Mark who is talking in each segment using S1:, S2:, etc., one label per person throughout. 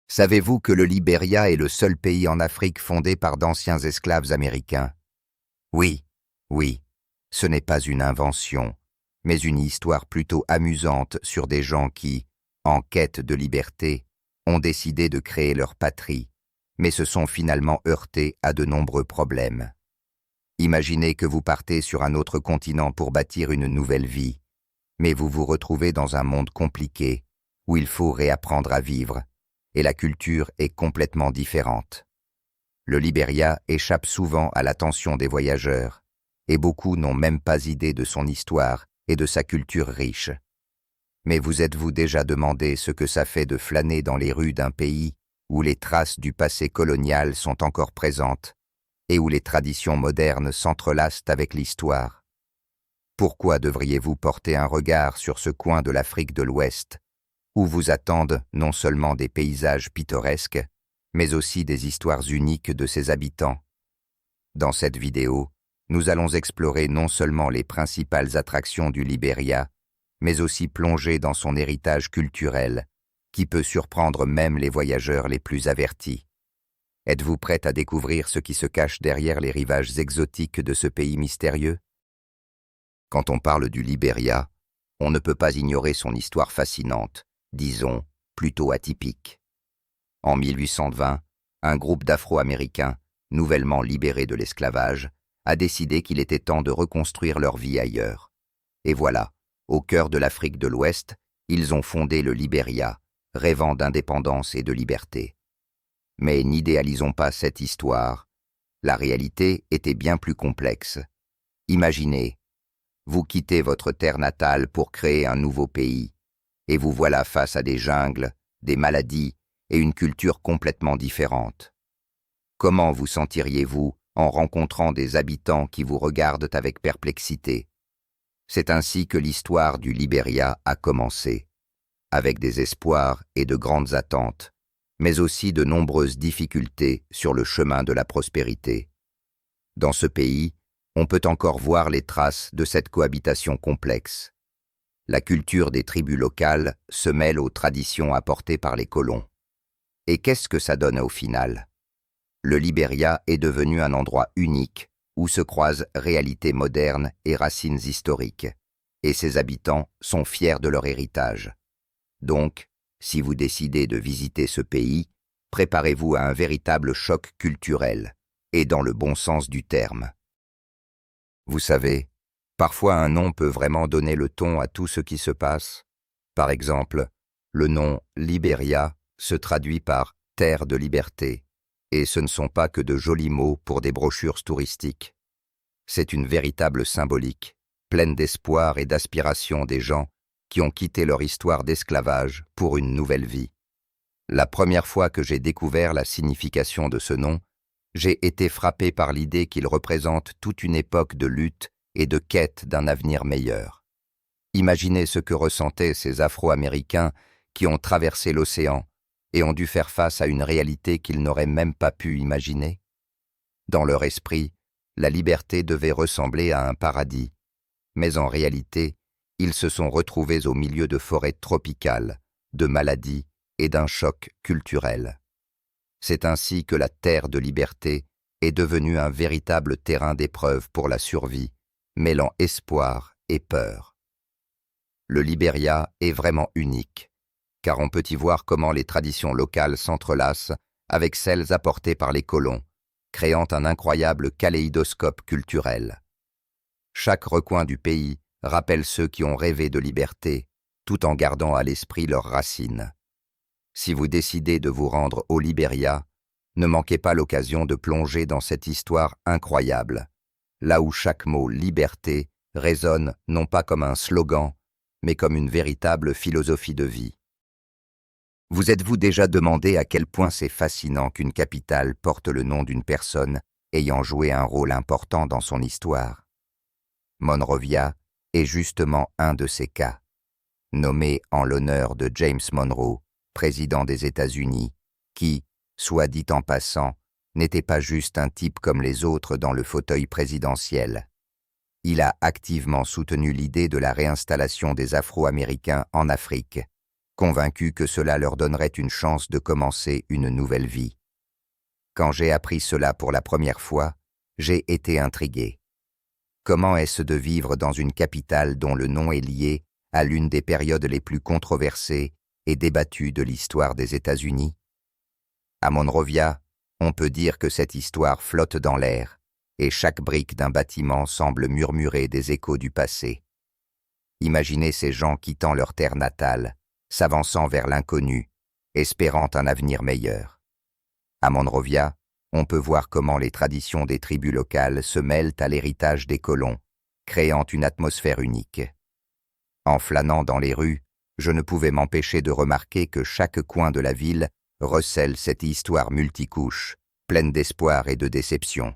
S1: Savez-vous que le Libéria est le seul pays en Afrique fondé par d'anciens esclaves américains? Oui, oui, ce n'est pas une invention, mais une histoire plutôt amusante sur des gens qui, en quête de liberté, ont décidé de créer leur patrie, mais se sont finalement heurtés à de nombreux problèmes. Imaginez que vous partez sur un autre continent pour bâtir une nouvelle vie, mais vous vous retrouvez dans un monde compliqué, où il faut réapprendre à vivre, et la culture est complètement différente. Le Libéria échappe souvent à l'attention des voyageurs, et beaucoup n'ont même pas idée de son histoire et de sa culture riche. Mais vous êtes-vous déjà demandé ce que ça fait de flâner dans les rues d'un pays où les traces du passé colonial sont encore présentes et où les traditions modernes s'entrelacent avec l'histoire? Pourquoi devriez-vous porter un regard sur ce coin de l'Afrique de l'Ouest, où vous attendent non seulement des paysages pittoresques, mais aussi des histoires uniques de ses habitants? Dans cette vidéo, nous allons explorer non seulement les principales attractions du Libéria, mais aussi plonger dans son héritage culturel, qui peut surprendre même les voyageurs les plus avertis. Êtes-vous prête à découvrir ce qui se cache derrière les rivages exotiques de ce pays mystérieux? Quand on parle du Libéria, on ne peut pas ignorer son histoire fascinante, disons, plutôt atypique. En 1820, un groupe d'Afro-Américains, nouvellement libérés de l'esclavage, a décidé qu'il était temps de reconstruire leur vie ailleurs. Et voilà, au cœur de l'Afrique de l'Ouest, ils ont fondé le Libéria, rêvant d'indépendance et de liberté. Mais n'idéalisons pas cette histoire. La réalité était bien plus complexe. Imaginez, vous quittez votre terre natale pour créer un nouveau pays, et vous voilà face à des jungles, des maladies et une culture complètement différente. Comment vous sentiriez-vous en rencontrant des habitants qui vous regardent avec perplexité? C'est ainsi que l'histoire du Libéria a commencé, avec des espoirs et de grandes attentes, mais aussi de nombreuses difficultés sur le chemin de la prospérité. Dans ce pays, on peut encore voir les traces de cette cohabitation complexe. La culture des tribus locales se mêle aux traditions apportées par les colons. Et qu'est-ce que ça donne au final? Le Libéria est devenu un endroit unique où se croisent réalité moderne et racines historiques, et ses habitants sont fiers de leur héritage. Donc, si vous décidez de visiter ce pays, préparez-vous à un véritable choc culturel, et dans le bon sens du terme. Vous savez, parfois un nom peut vraiment donner le ton à tout ce qui se passe. Par exemple, le nom Libéria se traduit par « terre de liberté », et ce ne sont pas que de jolis mots pour des brochures touristiques. C'est une véritable symbolique, pleine d'espoir et d'aspiration des gens qui ont quitté leur histoire d'esclavage pour une nouvelle vie. La première fois que j'ai découvert la signification de ce nom, j'ai été frappé par l'idée qu'il représente toute une époque de lutte et de quête d'un avenir meilleur. Imaginez ce que ressentaient ces Afro-Américains qui ont traversé l'océan et ont dû faire face à une réalité qu'ils n'auraient même pas pu imaginer. Dans leur esprit, la liberté devait ressembler à un paradis, mais en réalité, ils se sont retrouvés au milieu de forêts tropicales, de maladies et d'un choc culturel. C'est ainsi que la terre de liberté est devenue un véritable terrain d'épreuve pour la survie, mêlant espoir et peur. Le Libéria est vraiment unique, car on peut y voir comment les traditions locales s'entrelacent avec celles apportées par les colons, créant un incroyable kaléidoscope culturel. Chaque recoin du pays rappelle ceux qui ont rêvé de liberté, tout en gardant à l'esprit leurs racines. Si vous décidez de vous rendre au Libéria, ne manquez pas l'occasion de plonger dans cette histoire incroyable, là où chaque mot « liberté » résonne non pas comme un slogan, mais comme une véritable philosophie de vie. Vous êtes-vous déjà demandé à quel point c'est fascinant qu'une capitale porte le nom d'une personne ayant joué un rôle important dans son histoire? Monrovia est justement un de ces cas, nommé en l'honneur de James Monroe, président des États-Unis, qui, soit dit en passant, n'était pas juste un type comme les autres dans le fauteuil présidentiel. Il a activement soutenu l'idée de la réinstallation des Afro-Américains en Afrique, convaincus que cela leur donnerait une chance de commencer une nouvelle vie. Quand j'ai appris cela pour la première fois, j'ai été intrigué. Comment est-ce de vivre dans une capitale dont le nom est lié à l'une des périodes les plus controversées et débattues de l'histoire des États-Unis? À Monrovia, on peut dire que cette histoire flotte dans l'air, et chaque brique d'un bâtiment semble murmurer des échos du passé. Imaginez ces gens quittant leur terre natale, s'avançant vers l'inconnu, espérant un avenir meilleur. À Monrovia, on peut voir comment les traditions des tribus locales se mêlent à l'héritage des colons, créant une atmosphère unique. En flânant dans les rues, je ne pouvais m'empêcher de remarquer que chaque coin de la ville recèle cette histoire multicouche, pleine d'espoir et de déception.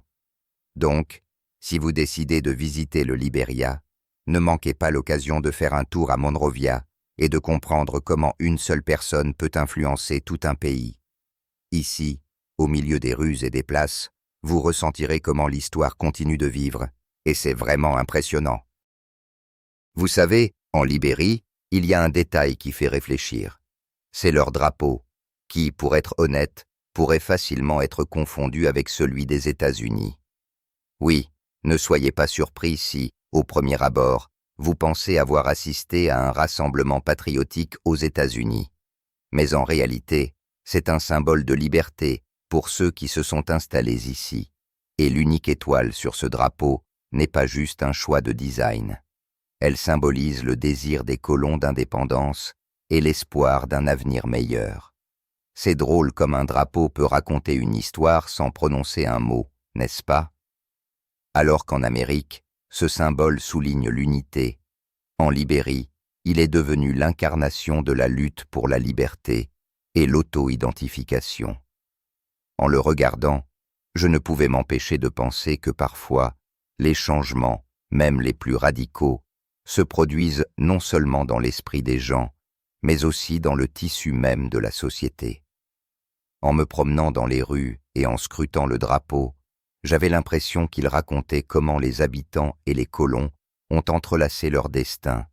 S1: Donc, si vous décidez de visiter le Libéria, ne manquez pas l'occasion de faire un tour à Monrovia et de comprendre comment une seule personne peut influencer tout un pays. Ici, au milieu des rues et des places, vous ressentirez comment l'histoire continue de vivre, et c'est vraiment impressionnant. Vous savez, en Libérie, il y a un détail qui fait réfléchir. C'est leur drapeau, qui, pour être honnête, pourrait facilement être confondu avec celui des États-Unis. Oui, ne soyez pas surpris si, au premier abord, vous pensez avoir assisté à un rassemblement patriotique aux États-Unis. Mais en réalité, c'est un symbole de liberté pour ceux qui se sont installés ici, et l'unique étoile sur ce drapeau n'est pas juste un choix de design. Elle symbolise le désir des colons d'indépendance et l'espoir d'un avenir meilleur. C'est drôle comme un drapeau peut raconter une histoire sans prononcer un mot, n'est-ce pas? Alors qu'en Amérique, ce symbole souligne l'unité. En Libérie, il est devenu l'incarnation de la lutte pour la liberté et l'auto-identification. En le regardant, je ne pouvais m'empêcher de penser que parfois, les changements, même les plus radicaux, se produisent non seulement dans l'esprit des gens, mais aussi dans le tissu même de la société. En me promenant dans les rues et en scrutant le drapeau, j'avais l'impression qu'il racontait comment les habitants et les colons ont entrelacé leur destin,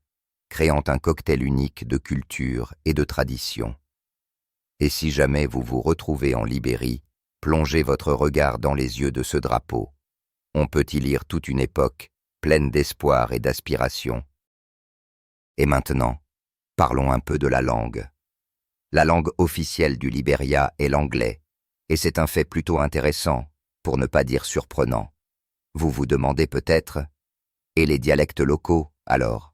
S1: créant un cocktail unique de culture et de tradition. Et si jamais vous vous retrouvez en Libérie, plongez votre regard dans les yeux de ce drapeau. On peut y lire toute une époque, pleine d'espoir et d'aspiration. Et maintenant, parlons un peu de la langue. La langue officielle du Libéria est l'anglais, et c'est un fait plutôt intéressant, pour ne pas dire surprenant. Vous vous demandez peut-être, et les dialectes locaux, alors?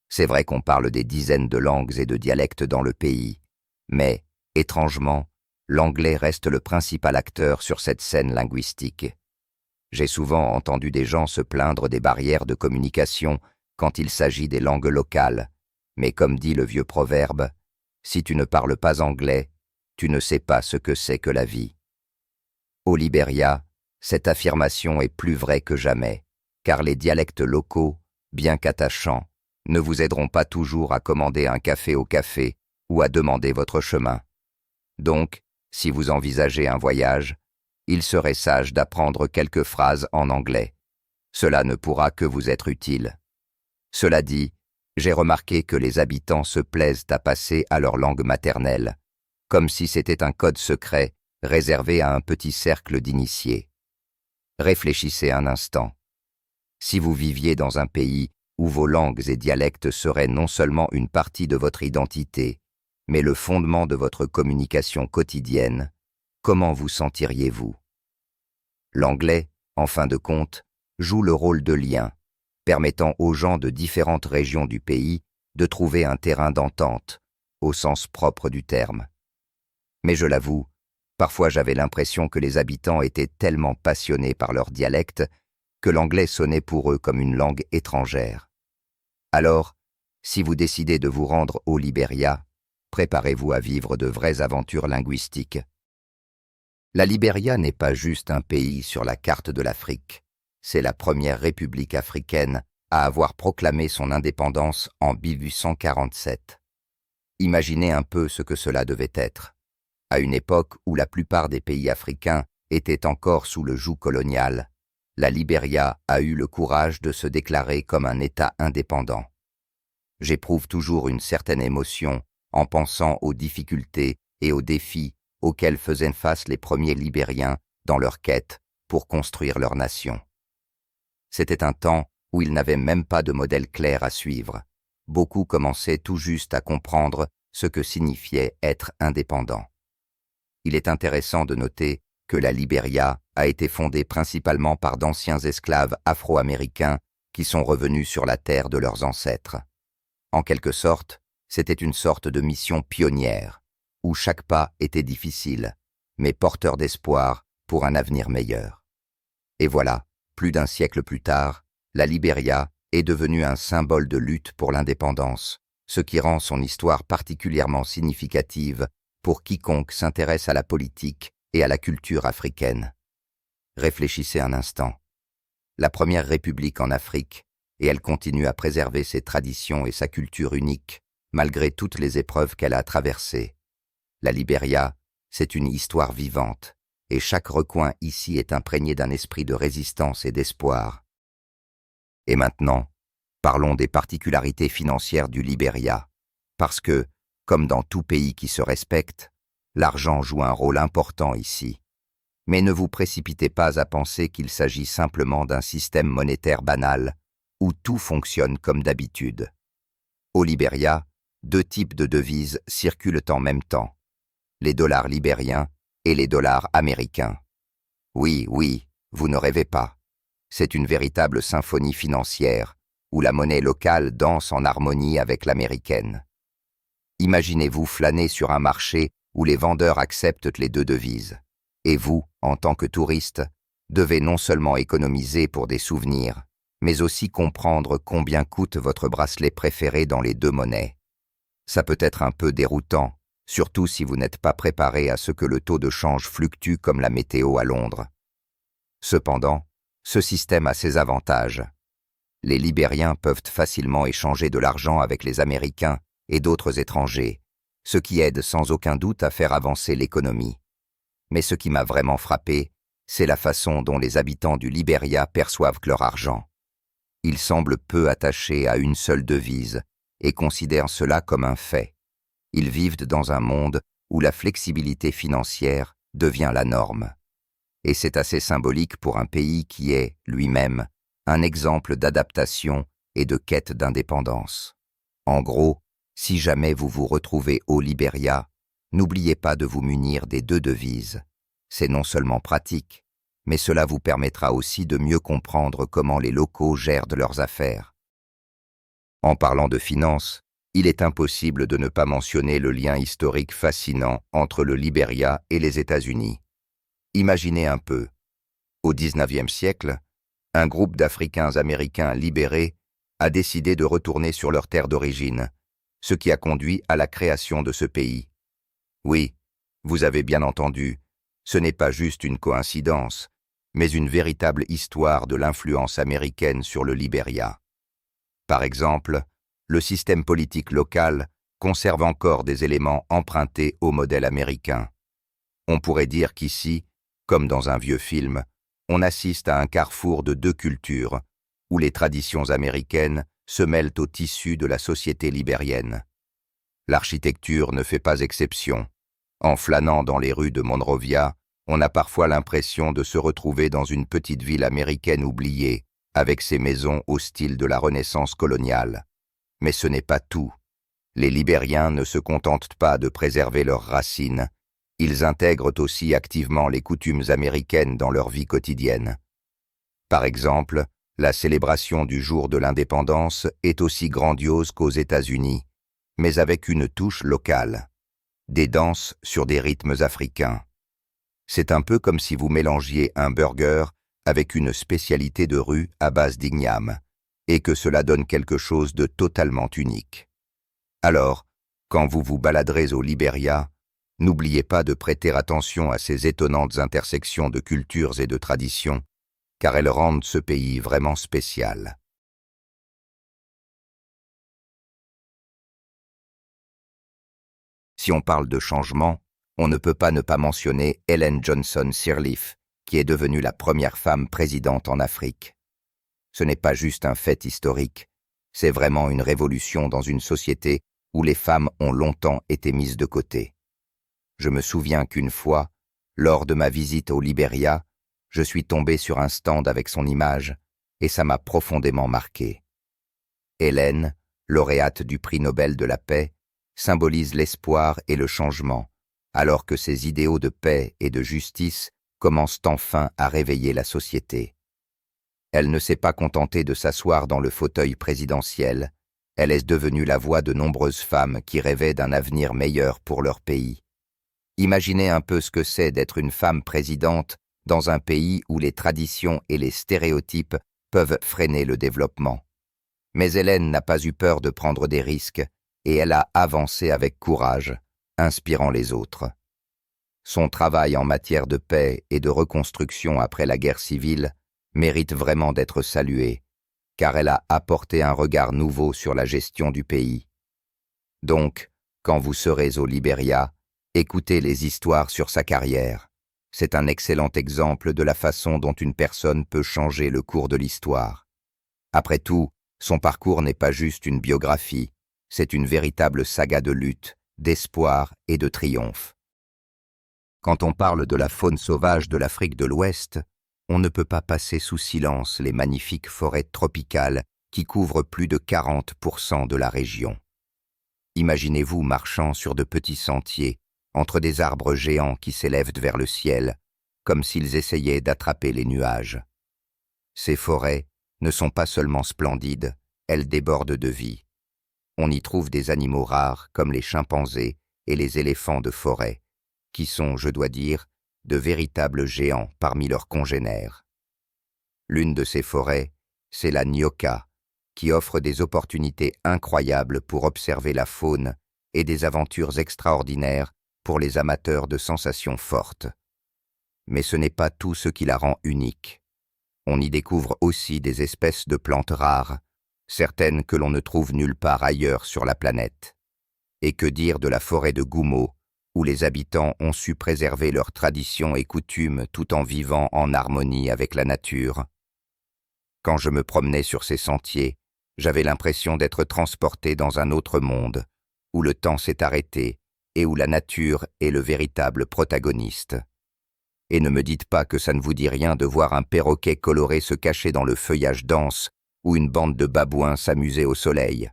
S1: C'est vrai qu'on parle des dizaines de langues et de dialectes dans le pays, mais, étrangement, l'anglais reste le principal acteur sur cette scène linguistique. J'ai souvent entendu des gens se plaindre des barrières de communication quand il s'agit des langues locales, mais comme dit le vieux proverbe, « Si tu ne parles pas anglais, tu ne sais pas ce que c'est que la vie ». Au Libéria, cette affirmation est plus vraie que jamais, car les dialectes locaux, bien qu'attachants, ne vous aideront pas toujours à commander un café au café ou à demander votre chemin. Donc, si vous envisagez un voyage, il serait sage d'apprendre quelques phrases en anglais. Cela ne pourra que vous être utile. Cela dit, j'ai remarqué que les habitants se plaisent à passer à leur langue maternelle, comme si c'était un code secret réservé à un petit cercle d'initiés. Réfléchissez un instant. Si vous viviez dans un pays où vos langues et dialectes seraient non seulement une partie de votre identité, mais le fondement de votre communication quotidienne, comment vous sentiriez-vous? L'anglais, en fin de compte, joue le rôle de lien, permettant aux gens de différentes régions du pays de trouver un terrain d'entente, au sens propre du terme. Mais je l'avoue, parfois j'avais l'impression que les habitants étaient tellement passionnés par leur dialecte que l'anglais sonnait pour eux comme une langue étrangère. Alors, si vous décidez de vous rendre au Libéria, préparez-vous à vivre de vraies aventures linguistiques. La Libéria n'est pas juste un pays sur la carte de l'Afrique. C'est la première république africaine à avoir proclamé son indépendance en 1847. Imaginez un peu ce que cela devait être. À une époque où la plupart des pays africains étaient encore sous le joug colonial, la Libéria a eu le courage de se déclarer comme un État indépendant. J'éprouve toujours une certaine émotion en pensant aux difficultés et aux défis auxquels faisaient face les premiers Libériens dans leur quête pour construire leur nation. C'était un temps où ils n'avaient même pas de modèle clair à suivre. Beaucoup commençaient tout juste à comprendre ce que signifiait être indépendant. Il est intéressant de noter que la Libéria a été fondée principalement par d'anciens esclaves afro-américains qui sont revenus sur la terre de leurs ancêtres. En quelque sorte, c'était une sorte de mission pionnière, où chaque pas était difficile, mais porteur d'espoir pour un avenir meilleur. Et voilà, plus d'un siècle plus tard, la Libéria est devenue un symbole de lutte pour l'indépendance, ce qui rend son histoire particulièrement significative pour quiconque s'intéresse à la politique et à la culture africaine. Réfléchissez un instant. La première république en Afrique, et elle continue à préserver ses traditions et sa culture unique, malgré toutes les épreuves qu'elle a traversées. La Libéria, c'est une histoire vivante, et chaque recoin ici est imprégné d'un esprit de résistance et d'espoir. Et maintenant, parlons des particularités financières du Libéria, parce que, comme dans tout pays qui se respecte, l'argent joue un rôle important ici. Mais ne vous précipitez pas à penser qu'il s'agit simplement d'un système monétaire banal, où tout fonctionne comme d'habitude. Au Libéria, 2 types de devises circulent en même temps, les dollars libériens et les dollars américains. Oui, vous ne rêvez pas. C'est une véritable symphonie financière, où la monnaie locale danse en harmonie avec l'américaine. Imaginez-vous flâner sur un marché où les vendeurs acceptent les 2 devises. Et vous, en tant que touriste, devez non seulement économiser pour des souvenirs, mais aussi comprendre combien coûte votre bracelet préféré dans les 2 monnaies. Ça peut être un peu déroutant, surtout si vous n'êtes pas préparé à ce que le taux de change fluctue comme la météo à Londres. Cependant, ce système a ses avantages. Les Libériens peuvent facilement échanger de l'argent avec les Américains et d'autres étrangers, ce qui aide sans aucun doute à faire avancer l'économie. Mais ce qui m'a vraiment frappé, c'est la façon dont les habitants du Libéria perçoivent leur argent. Ils semblent peu attachés à une seule devise et considèrent cela comme un fait. Ils vivent dans un monde où la flexibilité financière devient la norme. Et c'est assez symbolique pour un pays qui est, lui-même, un exemple d'adaptation et de quête d'indépendance. En gros, si jamais vous vous retrouvez au Libéria, n'oubliez pas de vous munir des 2 devises. C'est non seulement pratique, mais cela vous permettra aussi de mieux comprendre comment les locaux gèrent leurs affaires. En parlant de finances, il est impossible de ne pas mentionner le lien historique fascinant entre le Libéria et les États-Unis. Imaginez un peu. Au XIXe siècle, un groupe d'Africains américains libérés a décidé de retourner sur leur terre d'origine, ce qui a conduit à la création de ce pays. Oui, vous avez bien entendu, ce n'est pas juste une coïncidence, mais une véritable histoire de l'influence américaine sur le Libéria. Par exemple, le système politique local conserve encore des éléments empruntés au modèle américain. On pourrait dire qu'ici, comme dans un vieux film, on assiste à un carrefour de 2 cultures, où les traditions américaines se mêlent au tissu de la société libérienne. L'architecture ne fait pas exception. En flânant dans les rues de Monrovia, on a parfois l'impression de se retrouver dans une petite ville américaine oubliée, avec ses maisons au style de la Renaissance coloniale. Mais ce n'est pas tout. Les Libériens ne se contentent pas de préserver leurs racines, ils intègrent aussi activement les coutumes américaines dans leur vie quotidienne. Par exemple, la célébration du jour de l'indépendance est aussi grandiose qu'aux États-Unis, mais avec une touche locale. Des danses sur des rythmes africains. C'est un peu comme si vous mélangiez un burger avec une spécialité de rue à base d'igname, et que cela donne quelque chose de totalement unique. Alors, quand vous vous baladerez au Libéria, n'oubliez pas de prêter attention à ces étonnantes intersections de cultures et de traditions, car elles rendent ce pays vraiment spécial. Si on parle de changement, on ne peut pas ne pas mentionner Ellen Johnson Sirleaf, qui est devenue la première femme présidente en Afrique. Ce n'est pas juste un fait historique, c'est vraiment une révolution dans une société où les femmes ont longtemps été mises de côté. Je me souviens qu'une fois, lors de ma visite au Libéria, je suis tombé sur un stand avec son image, et ça m'a profondément marqué. Hélène, lauréate du prix Nobel de la paix, symbolise l'espoir et le changement, alors que ses idéaux de paix et de justice commencent enfin à réveiller la société. Elle ne s'est pas contentée de s'asseoir dans le fauteuil présidentiel, elle est devenue la voix de nombreuses femmes qui rêvaient d'un avenir meilleur pour leur pays. Imaginez un peu ce que c'est d'être une femme présidente dans un pays où les traditions et les stéréotypes peuvent freiner le développement. Mais Hélène n'a pas eu peur de prendre des risques et elle a avancé avec courage, inspirant les autres. Son travail en matière de paix et de reconstruction après la guerre civile mérite vraiment d'être salué, car elle a apporté un regard nouveau sur la gestion du pays. Donc, quand vous serez au Libéria, écoutez les histoires sur sa carrière. C'est un excellent exemple de la façon dont une personne peut changer le cours de l'histoire. Après tout, son parcours n'est pas juste une biographie, c'est une véritable saga de lutte, d'espoir et de triomphe. Quand on parle de la faune sauvage de l'Afrique de l'Ouest, on ne peut pas passer sous silence les magnifiques forêts tropicales qui couvrent plus de 40% de la région. Imaginez-vous marchant sur de petits sentiers, entre des arbres géants qui s'élèvent vers le ciel, comme s'ils essayaient d'attraper les nuages. Ces forêts ne sont pas seulement splendides, elles débordent de vie. On y trouve des animaux rares comme les chimpanzés et les éléphants de forêt, qui sont, je dois dire, de véritables géants parmi leurs congénères. L'une de ces forêts, c'est la Nyoka, qui offre des opportunités incroyables pour observer la faune et des aventures extraordinaires pour les amateurs de sensations fortes. Mais ce n'est pas tout ce qui la rend unique. On y découvre aussi des espèces de plantes rares, certaines que l'on ne trouve nulle part ailleurs sur la planète. Et que dire de la forêt de Goumo, où les habitants ont su préserver leurs traditions et coutumes tout en vivant en harmonie avec la nature. Quand je me promenais sur ces sentiers, j'avais l'impression d'être transporté dans un autre monde, où le temps s'est arrêté et où la nature est le véritable protagoniste. Et ne me dites pas que ça ne vous dit rien de voir un perroquet coloré se cacher dans le feuillage dense ou une bande de babouins s'amuser au soleil.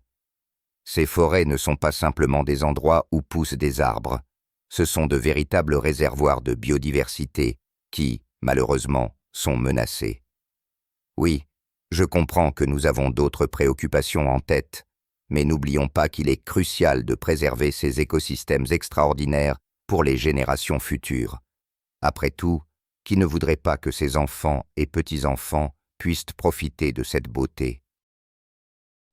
S1: Ces forêts ne sont pas simplement des endroits où poussent des arbres. Ce sont de véritables réservoirs de biodiversité qui, malheureusement, sont menacés. Oui, je comprends que nous avons d'autres préoccupations en tête, mais n'oublions pas qu'il est crucial de préserver ces écosystèmes extraordinaires pour les générations futures. Après tout, qui ne voudrait pas que ses enfants et petits-enfants puissent profiter de cette beauté?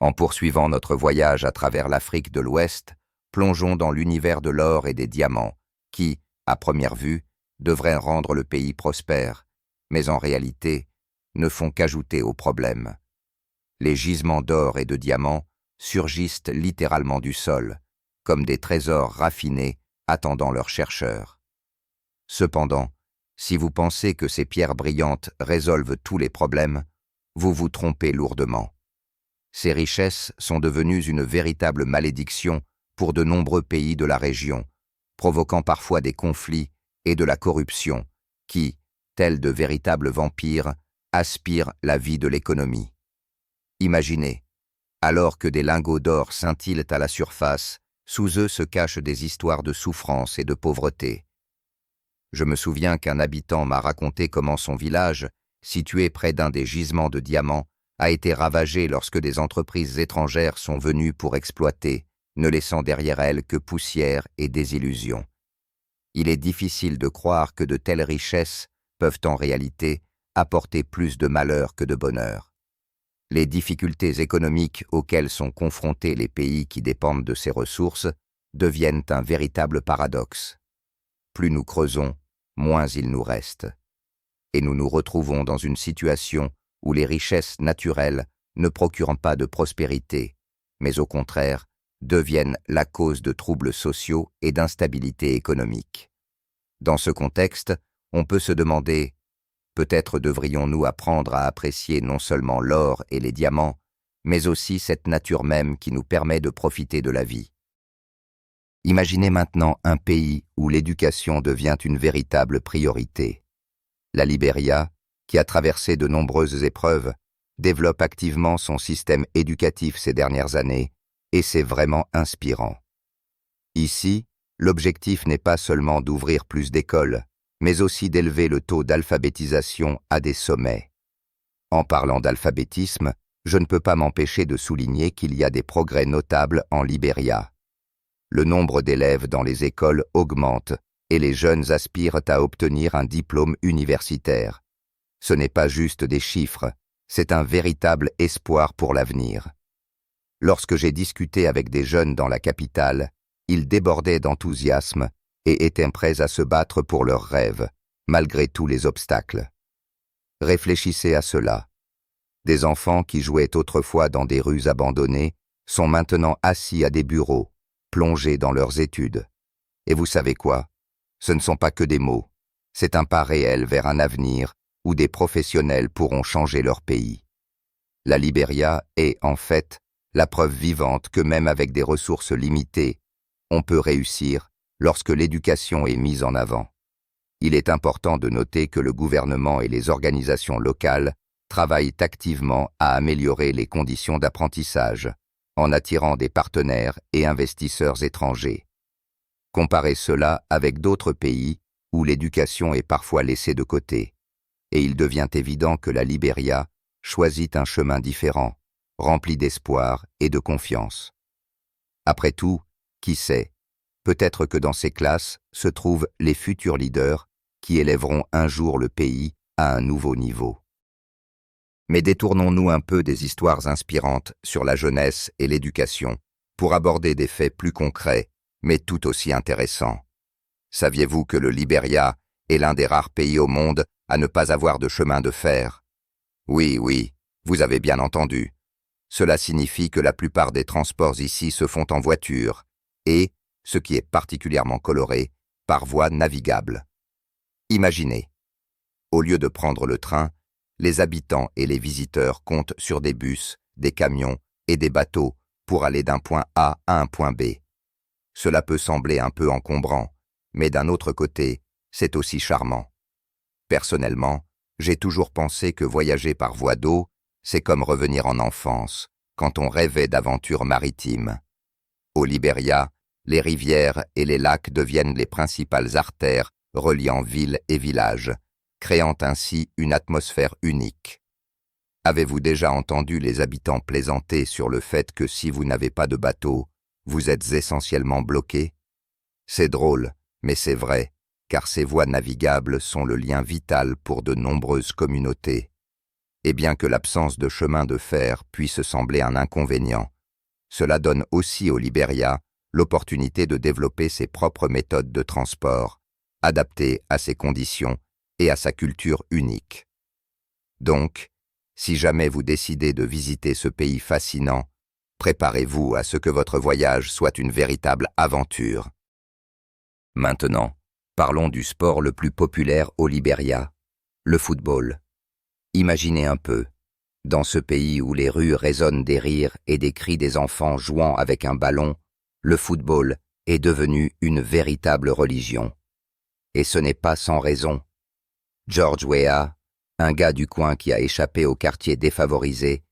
S1: En poursuivant notre voyage à travers l'Afrique de l'Ouest, plongeons dans l'univers de l'or et des diamants, qui, à première vue, devraient rendre le pays prospère, mais en réalité, ne font qu'ajouter au problème. Les gisements d'or et de diamants surgissent littéralement du sol, comme des trésors raffinés attendant leurs chercheurs. Cependant, si vous pensez que ces pierres brillantes résolvent tous les problèmes, vous vous trompez lourdement. Ces richesses sont devenues une véritable malédiction pour de nombreux pays de la région, provoquant parfois des conflits et de la corruption qui, tels de véritables vampires, aspirent la vie de l'économie. Imaginez, alors que des lingots d'or scintillent à la surface, sous eux se cachent des histoires de souffrance et de pauvreté. Je me souviens qu'un habitant m'a raconté comment son village, situé près d'un des gisements de diamants, a été ravagé lorsque des entreprises étrangères sont venues pour exploiter, ne laissant derrière elles que poussière et désillusion. Il est difficile de croire que de telles richesses peuvent en réalité apporter plus de malheur que de bonheur. Les difficultés économiques auxquelles sont confrontés les pays qui dépendent de ces ressources deviennent un véritable paradoxe. Plus nous creusons, moins il nous reste. Et nous nous retrouvons dans une situation où les richesses naturelles ne procurent pas de prospérité, mais au contraire, deviennent la cause de troubles sociaux et d'instabilité économique. Dans ce contexte, on peut se demander, peut-être devrions-nous apprendre à apprécier non seulement l'or et les diamants, mais aussi cette nature même qui nous permet de profiter de la vie. Imaginez maintenant un pays où l'éducation devient une véritable priorité. La Libéria, qui a traversé de nombreuses épreuves, développe activement son système éducatif ces dernières années, et c'est vraiment inspirant. Ici, l'objectif n'est pas seulement d'ouvrir plus d'écoles, mais aussi d'élever le taux d'alphabétisation à des sommets. En parlant d'alphabétisme, je ne peux pas m'empêcher de souligner qu'il y a des progrès notables en Libéria. Le nombre d'élèves dans les écoles augmente et les jeunes aspirent à obtenir un diplôme universitaire. Ce n'est pas juste des chiffres, c'est un véritable espoir pour l'avenir. Lorsque j'ai discuté avec des jeunes dans la capitale, ils débordaient d'enthousiasme et étaient prêts à se battre pour leurs rêves, malgré tous les obstacles. Réfléchissez à cela. Des enfants qui jouaient autrefois dans des rues abandonnées sont maintenant assis à des bureaux, plongés dans leurs études. Et vous savez quoi? Ce ne sont pas que des mots, c'est un pas réel vers un avenir où des professionnels pourront changer leur pays. La Libéria est, en fait, la preuve vivante que même avec des ressources limitées, on peut réussir lorsque l'éducation est mise en avant. Il est important de noter que le gouvernement et les organisations locales travaillent activement à améliorer les conditions d'apprentissage, en attirant des partenaires et investisseurs étrangers. Comparez cela avec d'autres pays où l'éducation est parfois laissée de côté, et il devient évident que la Libéria choisit un chemin différent, rempli d'espoir et de confiance. Après tout, qui sait, peut-être que dans ces classes se trouvent les futurs leaders qui élèveront un jour le pays à un nouveau niveau. Mais détournons-nous un peu des histoires inspirantes sur la jeunesse et l'éducation pour aborder des faits plus concrets, mais tout aussi intéressants. Saviez-vous que le Libéria est l'un des rares pays au monde à ne pas avoir de chemin de fer? Oui, vous avez bien entendu. Cela signifie que la plupart des transports ici se font en voiture et, ce qui est particulièrement coloré, par voie navigable. Imaginez, au lieu de prendre le train, les habitants et les visiteurs comptent sur des bus, des camions et des bateaux pour aller d'un point A à un point B. Cela peut sembler un peu encombrant, mais d'un autre côté, c'est aussi charmant. Personnellement, j'ai toujours pensé que voyager par voie d'eau, c'est comme revenir en enfance, quand on rêvait d'aventures maritimes. Au Libéria, les rivières et les lacs deviennent les principales artères reliant villes et villages, créant ainsi une atmosphère unique. Avez-vous déjà entendu les habitants plaisanter sur le fait que si vous n'avez pas de bateau, vous êtes essentiellement bloqué? C'est drôle, mais c'est vrai, car ces voies navigables sont le lien vital pour de nombreuses communautés. Et bien que l'absence de chemin de fer puisse sembler un inconvénient, cela donne aussi au Libéria l'opportunité de développer ses propres méthodes de transport, adaptées à ses conditions et à sa culture unique. Donc, si jamais vous décidez de visiter ce pays fascinant, préparez-vous à ce que votre voyage soit une véritable aventure. Maintenant, parlons du sport le plus populaire au Libéria, le football. Imaginez un peu, dans ce pays où les rues résonnent des rires et des cris des enfants jouant avec un ballon, le football est devenu une véritable religion. Et ce n'est pas sans raison. George Weah, un gars du coin qui a échappé au quartier défavorisé,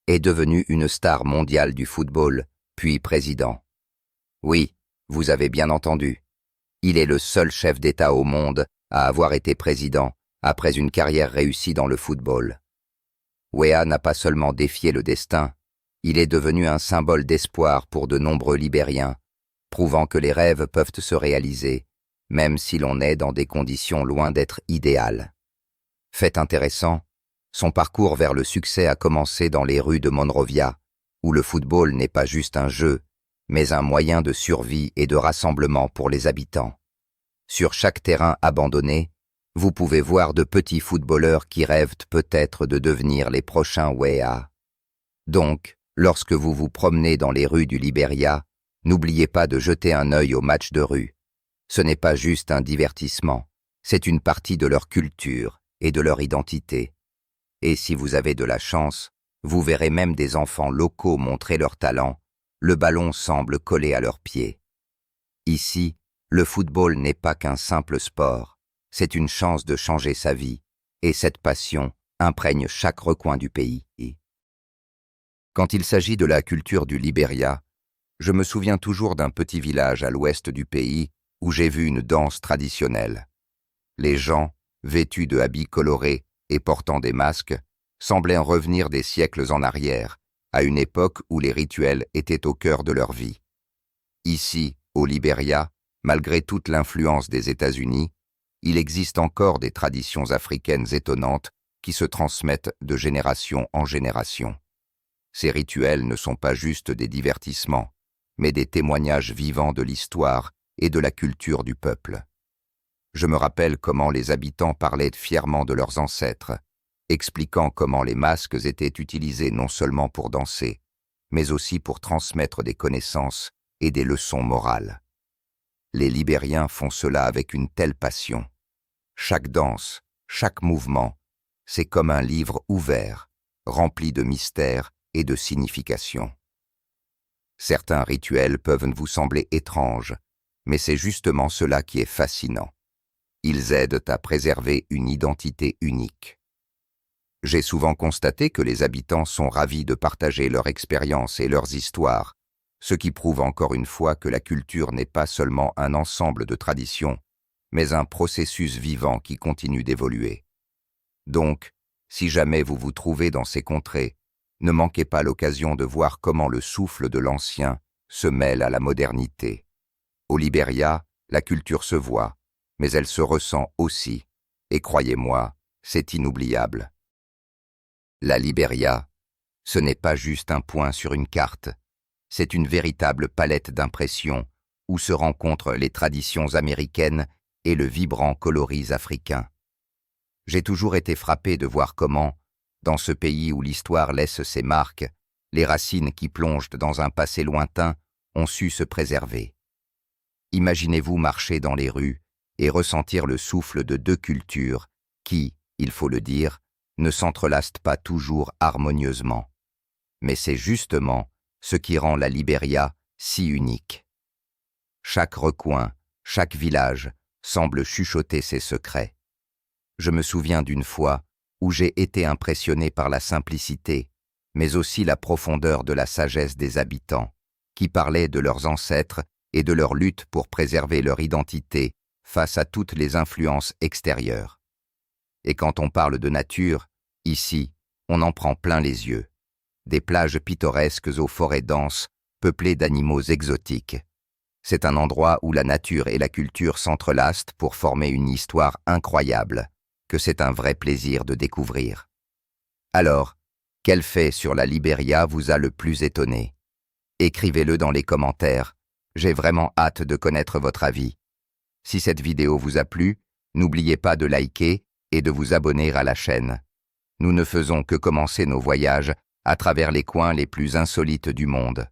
S1: est devenu une star mondiale du football, puis président. Oui, vous avez bien entendu. Il est le seul chef d'État au monde à avoir été président après une carrière réussie dans le football. Weah n'a pas seulement défié le destin, il est devenu un symbole d'espoir pour de nombreux Libériens, prouvant que les rêves peuvent se réaliser, même si l'on est dans des conditions loin d'être idéales. Fait intéressant, son parcours vers le succès a commencé dans les rues de Monrovia, où le football n'est pas juste un jeu, mais un moyen de survie et de rassemblement pour les habitants. Sur chaque terrain abandonné, vous pouvez voir de petits footballeurs qui rêvent peut-être de devenir les prochains Weah. Donc, lorsque vous vous promenez dans les rues du Libéria, n'oubliez pas de jeter un œil aux matchs de rue. Ce n'est pas juste un divertissement, c'est une partie de leur culture et de leur identité. Et si vous avez de la chance, vous verrez même des enfants locaux montrer leur talent, le ballon semble coller à leurs pieds. Ici, le football n'est pas qu'un simple sport, c'est une chance de changer sa vie, et cette passion imprègne chaque recoin du pays. Quand il s'agit de la culture du Libéria, je me souviens toujours d'un petit village à l'ouest du pays où j'ai vu une danse traditionnelle. Les gens, vêtus de habits colorés et portant des masques, semblaient revenir des siècles en arrière, à une époque où les rituels étaient au cœur de leur vie. Ici, au Libéria, malgré toute l'influence des États-Unis, il existe encore des traditions africaines étonnantes qui se transmettent de génération en génération. Ces rituels ne sont pas juste des divertissements, mais des témoignages vivants de l'histoire et de la culture du peuple. Je me rappelle comment les habitants parlaient fièrement de leurs ancêtres, expliquant comment les masques étaient utilisés non seulement pour danser, mais aussi pour transmettre des connaissances et des leçons morales. Les Libériens font cela avec une telle passion. Chaque danse, chaque mouvement, c'est comme un livre ouvert, rempli de mystères et de significations. Certains rituels peuvent vous sembler étranges, mais c'est justement cela qui est fascinant. Ils aident à préserver une identité unique. J'ai souvent constaté que les habitants sont ravis de partager leur expérience et leurs histoires, ce qui prouve encore une fois que la culture n'est pas seulement un ensemble de traditions, mais un processus vivant qui continue d'évoluer. Donc, si jamais vous vous trouvez dans ces contrées, ne manquez pas l'occasion de voir comment le souffle de l'ancien se mêle à la modernité. Au Libéria, la culture se voit, mais elle se ressent aussi, et croyez-moi, c'est inoubliable. La Libéria, ce n'est pas juste un point sur une carte, c'est une véritable palette d'impressions où se rencontrent les traditions américaines et le vibrant coloris africain. J'ai toujours été frappé de voir comment, dans ce pays où l'histoire laisse ses marques, les racines qui plongent dans un passé lointain ont su se préserver. Imaginez-vous marcher dans les rues et ressentir le souffle de deux cultures qui, il faut le dire, ne s'entrelacent pas toujours harmonieusement. Mais c'est justement ce qui rend la Libéria si unique. Chaque recoin, chaque village semble chuchoter ses secrets. Je me souviens d'une fois où j'ai été impressionné par la simplicité, mais aussi la profondeur de la sagesse des habitants, qui parlaient de leurs ancêtres et de leur lutte pour préserver leur identité face à toutes les influences extérieures. Et quand on parle de nature, ici, on en prend plein les yeux. Des plages pittoresques aux forêts denses, peuplées d'animaux exotiques. C'est un endroit où la nature et la culture s'entrelacent pour former une histoire incroyable, que c'est un vrai plaisir de découvrir. Alors, quel fait sur la Libéria vous a le plus étonné? Écrivez-le dans les commentaires, j'ai vraiment hâte de connaître votre avis. Si cette vidéo vous a plu, n'oubliez pas de liker et de vous abonner à la chaîne. Nous ne faisons que commencer nos voyages à travers les coins les plus insolites du monde.